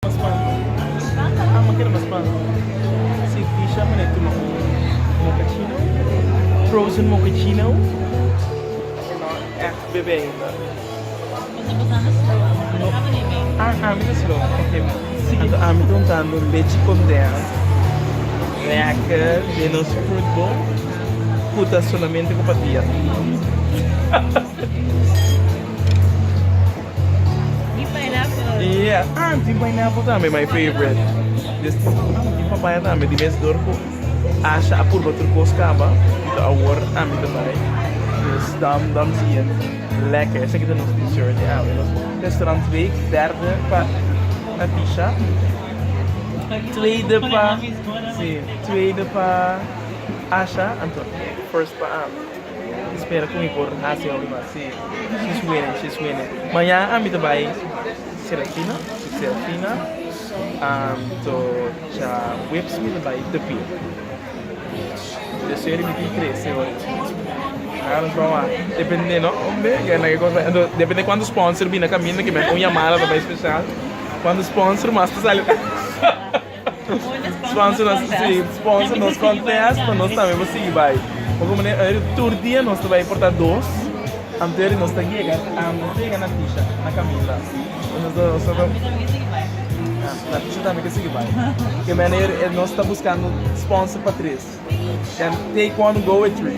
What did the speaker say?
Mas pan. Ah, maquina mas pan. Si Tisha man ito mochaccino. Frozen mochaccino. Echt bebê ainda. Você botando slow. Tava nem bem. Muito slow. Ok. Então, estou dando leite condensado. Lekker. De nosso fruit bowl. Puta solamente com patia. E pineapple. Yeah. Tem pineapple também, my favorite. Tem papaya também, de vez em quando acha a purba turcos caba, então a war também. Dus dan zie je lekker. Zeg ik dan nog t-shirt, ja. Restaurant week, derde pa Atisha. Tweede pa, sim, tweede pa Asha, Anton. First pa Espera comigo por assim alguma, sim. She's winning. Manhã a mim também Serafina. To já whips me também de pio. De série me cresce hoje. Harus bawa. Depende no, hombre, que na cosa, depende quando sponsor vem na caminho que vem uma mala também especial. Quando sponsor mas sale. Sponsor nos contest, mas nós também vamos seguir vai. Como né, tour dia nós também portar dois. Anterior nós tá chega, chega na Tisha, na Camila. Nós só na Tisha também que seguir vai. Que maneira nós tá buscando sponsor para três. And take one, go with three.